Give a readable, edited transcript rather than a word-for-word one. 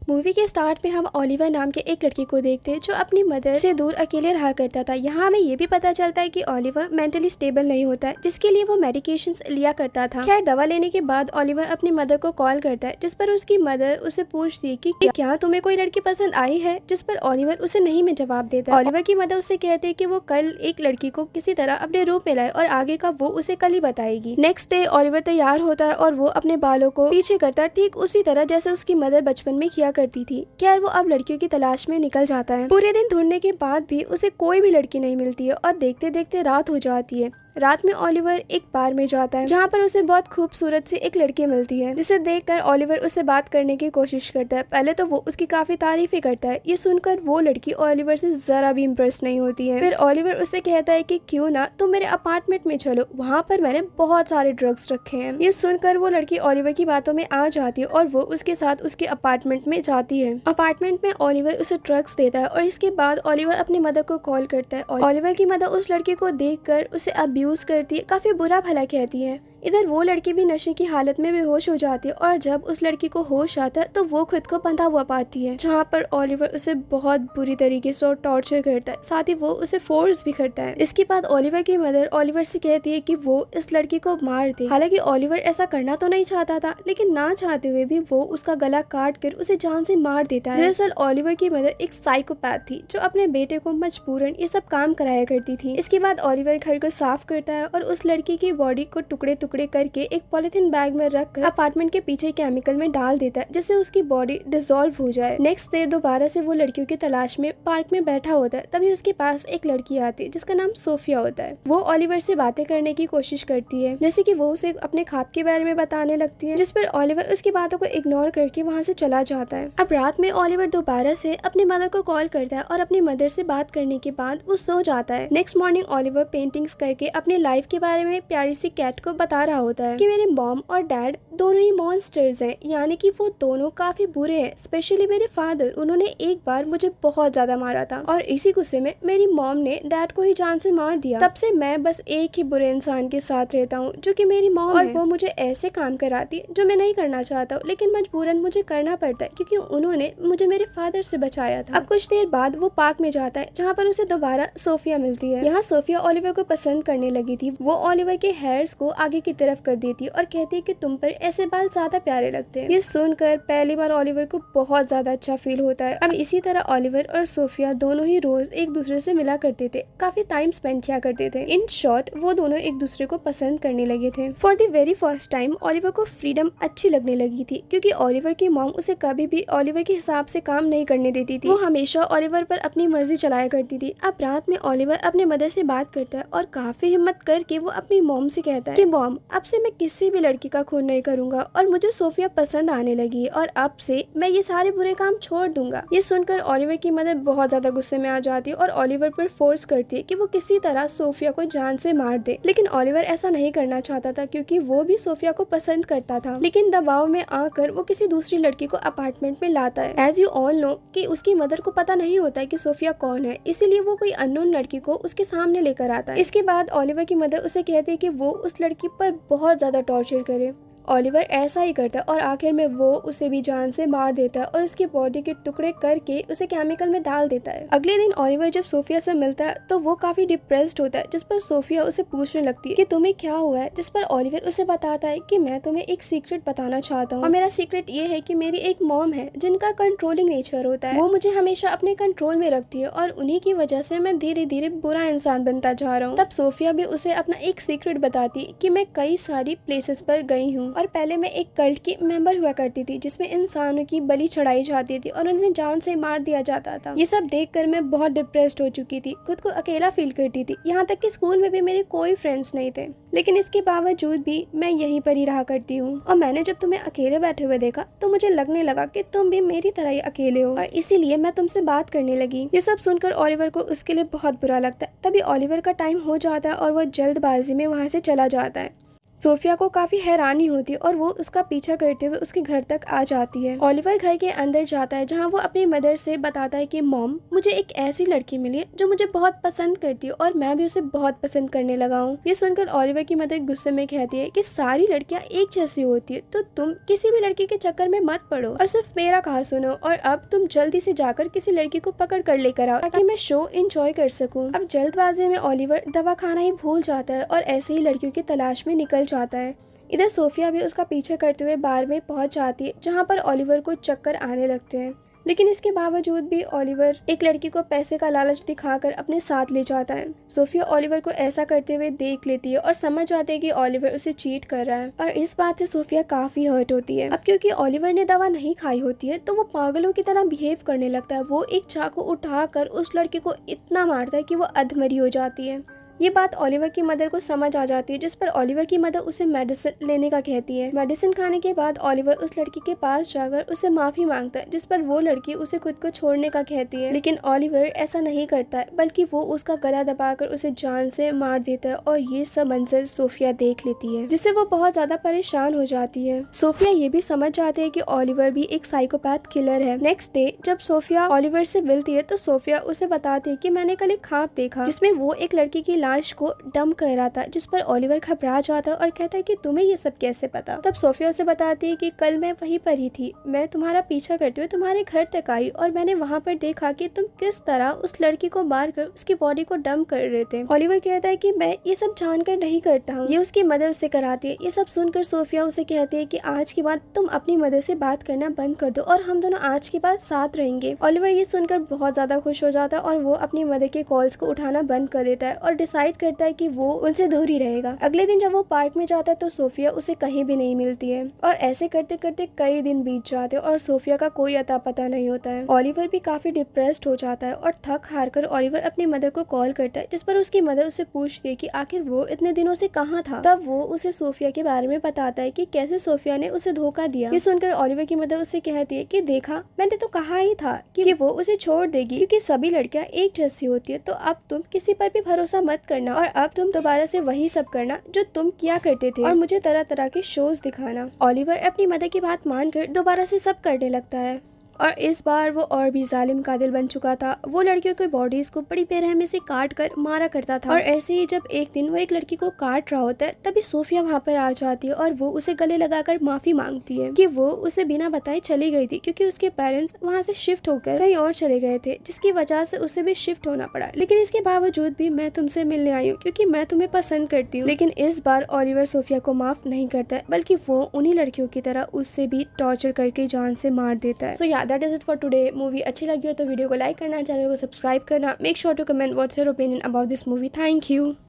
Movie के start में हम ओलिवर नाम के एक लड़के को देखते हैं जो अपनी मदर से दूर अकेले रहा करता था। यहाँ हमें ये भी पता चलता है कि ओलिवर मेंटली स्टेबल नहीं होता है, जिसके लिए वो मेडिकेशंस लिया करता था। खैर दवा लेने के बाद ओलिवर अपनी मदर को कॉल करता है, जिस पर उसकी मदर उसे पूछती है कि क्या तुम्हें कोई लड़की पसंद आई है, जिस पर ओलिवर उसे नहीं में जवाब देता है। ओलिवर की मदर उससे कहती है कि वो कल एक लड़की को किसी तरह अपने रूम में लाए और आगे का वो उसे कल ही बताएगी। नेक्स्ट डे ओलिवर तैयार होता है और वो अपने बालों को पीछे करता है, ठीक उसी तरह जैसे उसकी मदर बचपन में किया करती थी। खैर वो अब लड़कियों की तलाश में निकल जाता है। पूरे दिन ढूंढने के बाद भी उसे कोई भी लड़की नहीं मिलती है और देखते देखते रात हो जाती है। रात में ओलिवर एक बार में जाता है जहाँ पर उसे बहुत खूबसूरत सी एक लड़की मिलती है, जिसे देखकर ओलिवर उससे बात करने की कोशिश करता है। पहले तो वो उसकी काफी तारीफें करता है। ये सुनकर वो लड़की ओलिवर से जरा भी इम्प्रेस नहीं होती है। फिर ओलिवर उससे कहता है कि क्यों ना तुम मेरे अपार्टमेंट में चलो, वहाँ पर मैंने बहुत सारे ड्रग्स रखे हैं। ये सुनकर वो लड़की ओलिवर की बातों में आ जाती है और वो उसके साथ उसके अपार्टमेंट में जाती है। अपार्टमेंट में ओलिवर उसे ड्रग्स देता है और इसके बाद ओलिवर अपनी मदर को कॉल करता है। ओलिवर की मदर उस लड़की को देखकर उसे अब्यूज करती है, काफी बुरा भला कहती है। इधर वो लड़की भी नशे की हालत में बेहोश हो जाती है और जब उस लड़की को होश आता है तो वो खुद को बंधा हुआ पाती है, जहाँ पर ओलिवर उसे बहुत बुरी तरीके से टॉर्चर करता है, साथ ही वो उसे फोर्स भी करता है। इसके बाद ओलिवर की मदर ओलिवर से कहती है कि वो इस लड़की को मार दे। हालांकि ओलिवर ऐसा करना तो नहीं चाहता था, लेकिन ना चाहते हुए भी वो उसका गला काट कर उसे जान से मार देता है। दरअसल ओलिवर की मदर एक साइकोपैथ थी जो अपने बेटे को मजबूरन ये सब काम कराया करती थी। इसके बाद ओलिवर घर को साफ करता है और उस लड़की की बॉडी को टुकड़े करके एक पॉलिथीन बैग में रखकर अपार्टमेंट के पीछे केमिकल में डाल देता है, जिससे उसकी बॉडी डिसॉल्व हो जाए। नेक्स्ट डे दोबारा से वो लड़कियों की तलाश में पार्क में बैठा होता है। तभी उसके पास एक लड़की आती है जिसका नाम सोफिया होता है। वो ओलिवर से बातें करने की कोशिश करती है, जैसे कि वो उसे अपने ख्वाब के बारे में बताने लगती है, जिस पर ओलिवर उसकी बातों को इग्नोर करके वहाँ से चला जाता है। अब रात में ओलिवर दोबारा से अपनी मदर को कॉल करता है और अपनी मदर से बात करने के बाद वो सो जाता है। नेक्स्ट मॉर्निंग ओलिवर पेंटिंग्स करके अपने लाइफ के बारे में प्यारी सी कैट को बता रहा होता है कि मेरे मॉम और डैड दोनों ही मॉन्स्टर्स हैं, यानी कि वो दोनों काफी बुरे हैं। स्पेशली मेरे फादर, उन्होंने एक बार मुझे बहुत ज्यादा मारा था और इसी गुस्से में मेरी मॉम ने डैड को ही जान से मार दिया। तब से मैं बस एक ही बुरे इंसान के साथ रहता हूँ जो कि मेरी मॉम है, और वो मुझे ऐसे काम कराती है जो मैं नहीं करना चाहता हूँ, लेकिन मजबूरन मुझे करना पड़ता है क्योंकि उन्होंने मुझे मेरे फादर से बचाया था। अब कुछ देर बाद वो पार्क में जाता है जहाँ पर उसे दोबारा सोफिया मिलती है। यहाँ सोफिया ओलिवर को पसंद करने लगी थी। वो ओलिवर के हेयर्स को आगे की तरफ कर देती है और कहती है कि तुम पर ऐसे बाल ज्यादा प्यारे लगते हैं। ये सुनकर पहली बार ओलिवर को बहुत ज्यादा अच्छा फील होता है। अब इसी तरह ओलिवर और सोफिया दोनों ही रोज एक दूसरे से मिला करते थे, काफी टाइम स्पेंड किया करते थे। इन शॉर्ट वो दोनों एक दूसरे को पसंद करने लगे थे। For the very first time Oliver को फ्रीडम अच्छी लगने लगी थी, क्योंकि ओलिवर की मॉम उसे कभी भी ओलिवर के हिसाब से काम नहीं करने देती थी। वो हमेशा ओलिवर पर अपनी मर्जी चलाया करती थी। अब रात में ओलिवर अपने मदर से बात करता है और काफी हिम्मत करके वो अपनी मॉम से कहता है कि मॉम, अब से मैं किसी भी लड़की का खून नहीं करूंगा और मुझे सोफिया पसंद आने लगी है और अब से मैं ये सारे बुरे काम छोड़ दूंगा। ये सुनकर ओलिवर की मदर बहुत ज्यादा गुस्से में आ जाती है और ओलिवर पर फोर्स करती है कि वो किसी तरह सोफिया को जान से मार दे। लेकिन ओलिवर ऐसा नहीं करना चाहता था क्योंकि वो भी सोफिया को पसंद करता था। लेकिन दबाव में आकर वो किसी दूसरी लड़की को अपार्टमेंट में लाता है। एज यू ऑल नो कि उसकी मदर को पता नहीं होता है कि सोफिया कौन है, इसीलिए वो कोई अननोन लड़की को उसके सामने लेकर आता है। इसके बाद ओलिवर की मदर उसे कहती है कि वो उस लड़की पर बहुत ज्यादा टॉर्चर करे। ओलिवर ऐसा ही करता है और आखिर में वो उसे भी जान से मार देता है और उसकी बॉडी के टुकड़े करके उसे केमिकल में डाल देता है। अगले दिन ओलिवर जब सोफिया से मिलता है तो वो काफी डिप्रेस्ड होता है, जिस पर सोफिया उसे पूछने लगती है कि तुम्हें क्या हुआ है, जिस पर ओलिवर उसे बताता है कि मैं तुम्हें एक सीक्रेट बताना चाहता हूँ और मेरा सीक्रेट ये है कि मेरी एक मॉम है जिनका कंट्रोलिंग नेचर होता है। वो मुझे हमेशा अपने कंट्रोल में रखती है और उन्हीं की वजह से मैं धीरे धीरे बुरा इंसान बनता जा रहा हूँ। तब सोफिया भी उसे अपना एक सीक्रेट बताती कि मैं कई सारी प्लेसेस पर गई हूँ और पहले मैं एक कल्ट की मेंबर हुआ करती थी जिसमें इंसानों की बलि चढ़ाई जाती थी और उन्हें जान से मार दिया जाता था। ये सब देखकर मैं बहुत डिप्रेस्ड हो चुकी थी, खुद को अकेला फील करती थी। यहाँ तक कि स्कूल में भी मेरे कोई फ्रेंड्स नहीं थे, लेकिन इसके बावजूद भी मैं यहीं पर ही रहा करती हूँ। और मैंने जब तुम्हें अकेले बैठे हुए देखा तो मुझे लगने लगा कि तुम भी मेरी तरह ही अकेले हो और इसीलिए मैं तुमसे बात करने लगी। ये सब सुनकर ओलिवर को उसके लिए बहुत बुरा लगता है। तभी ओलिवर का टाइम हो जाता है और वो जल्दबाजी में वहाँ से चला जाता है। सोफिया को काफी हैरानी होती है और वो उसका पीछा करते हुए उसके घर तक आ जाती है। ओलिवर घर के अंदर जाता है जहाँ वो अपनी मदर से बताता है कि मॉम, मुझे एक ऐसी लड़की मिली है जो मुझे बहुत पसंद करती है और मैं भी उसे बहुत पसंद करने लगा हूँ। ये सुनकर ओलिवर की मदर गुस्से में कहती है कि सारी लड़कियाँ एक जैसी होती है, तो तुम किसी भी लड़की के चक्कर में मत पड़ो और सिर्फ मेरा कहा सुनो, और अब तुम जल्दी से जाकर किसी लड़की को पकड़ कर लेकर आओ ताकि मैं शो एंजॉय कर सकूं। अब जल्दबाजी में ओलिवर दवा खाना ही भूल जाता है और ऐसे ही लड़कियों की तलाश में निकल जाता है। इधर सोफिया भी उसका पीछे करते हुए बार में पहुंच जाती है जहां पर ओलिवर को चक्कर आने लगते हैं, लेकिन इसके बावजूद भी ओलिवर एक लड़की को पैसे का लालच दिखाकर अपने साथ ले जाता है। सोफिया ओलिवर को ऐसा करते हुए देख लेती है और समझ जाती है कि ओलिवर उसे चीट कर रहा है, और इस बात से सोफिया काफी हर्ट होती है। अब क्योंकि ओलिवर ने दवा नहीं खाई होती है तो वो पागलों की तरह बिहेव करने लगता है। वो एक चाकू उठाकर उस लड़की को इतना मारता है कि वो अधमरी हो जाती है। ये बात ओलिवर की मदर को समझ आ जाती है, जिस पर ओलिवर की मदर उसे मेडिसिन लेने का कहती है। मेडिसिन खाने के बाद ओलिवर उस लड़की के पास जाकर उसे माफी मांगता है, जिस पर वो लड़की उसे खुद को छोड़ने का कहती है, लेकिन ओलिवर ऐसा नहीं करता है, बल्कि वो उसका गला दबाकर उसे जान से मार देता है। और ये सब मंजर सोफिया देख लेती है, जिससे वो बहुत ज्यादा परेशान हो जाती है। सोफिया ये भी समझ जाती है कि ओलिवर भी एक साइकोपैथ किलर है। नेक्स्ट डे जब सोफिया ओलिवर से मिलती है तो सोफिया उसे बताती है कि मैंने कल एक ख्वाब देखा जिसमें वो एक लड़की की लाश को डंप कर रहा था, जिस पर ओलिवर घबरा जाता है और कहता है कि तुम्हें ये सब कैसे पता। तब सोफिया उसे बताती है कि कल मैं वहीं पर ही थी, मैं तुम्हारा पीछा करते हुए तुम्हारे घर तक आई और मैंने वहाँ पर देखा कि तुम किस तरह उस लड़की को मारकर उसकी बॉडी को डंप कर रहे थे। ओलिवर कहता है कि मैं ये सब जानकर नहीं करता हूँ, ये उसकी मदर उससे कराती है। ये सब सुनकर सोफिया उसे कहती है कि आज के बाद तुम अपनी मदर से बात करना बंद कर दो और हम दोनों आज के बाद साथ रहेंगे। ओलिवर ये सुनकर बहुत ज्यादा खुश हो जाता है और वो अपनी मदर के कॉल्स को उठाना बंद कर देता है और डिसाइड करता है कि वो उनसे दूर ही रहेगा। अगले दिन जब वो पार्क में जाता है तो सोफिया उसे कहीं भी नहीं मिलती है और ऐसे करते करते कई दिन बीत जाते हैं और सोफिया का कोई अता पता नहीं होता है। ओलिवर भी काफी डिप्रेस्ड हो जाता है और थक हार कर ओलिवर अपनी मदर को कॉल करता है, जिस पर उसकी मदर उससे पूछती है कि आखिर वो इतने दिनों से कहाँ था। तब वो उसे सोफिया के बारे में बताता है कि कैसे सोफिया ने उसे धोखा दिया। ये सुनकर ओलिवर की मदर उससे कहती है कि देखा, मैंने तो कहा ही था कि वो उसे छोड़ देगी, क्योंकि सभी लड़कियां एक जैसी होती है। तो अब तुम किसी पर भी भरोसा मत करना और अब तुम दोबारा से वही सब करना जो तुम किया करते थे और मुझे तरह तरह के शोज दिखाना। ओलिवर अपनी मदर की बात मानकर दोबारा से सब करने लगता है और इस बार वो और भी जालिम कातिल बन चुका था। वो लड़कियों की बॉडीज को बड़ी बेरहमी से काट कर मारा करता था और ऐसे ही जब एक दिन वो एक लड़की को काट रहा होता है तभी सोफिया वहाँ पर आ जाती है और वो उसे गले लगाकर माफी मांगती है कि वो उसे बिना बताए चली गई थी, क्योंकि उसके पेरेंट्स वहाँ से शिफ्ट होकर कहीं और चले गए थे, जिसकी वजह से उसे भी शिफ्ट होना पड़ा। लेकिन इसके बावजूद भी मैं तुमसे मिलने आई हूँ क्योंकि मैं तुम्हें पसंद करती हूँ। लेकिन इस बार ओलिवर सोफिया को माफ नहीं करता है, बल्कि वो उन्हीं लड़कियों की तरह उससे भी टॉर्चर करके जान से मार देता है। सो या that is it for today. Movie अच्छी लगी हो तो वीडियो को लाइक करना, चैनल को सब्सक्राइब करना। Make sure to comment what's your opinion about this movie. Thank you.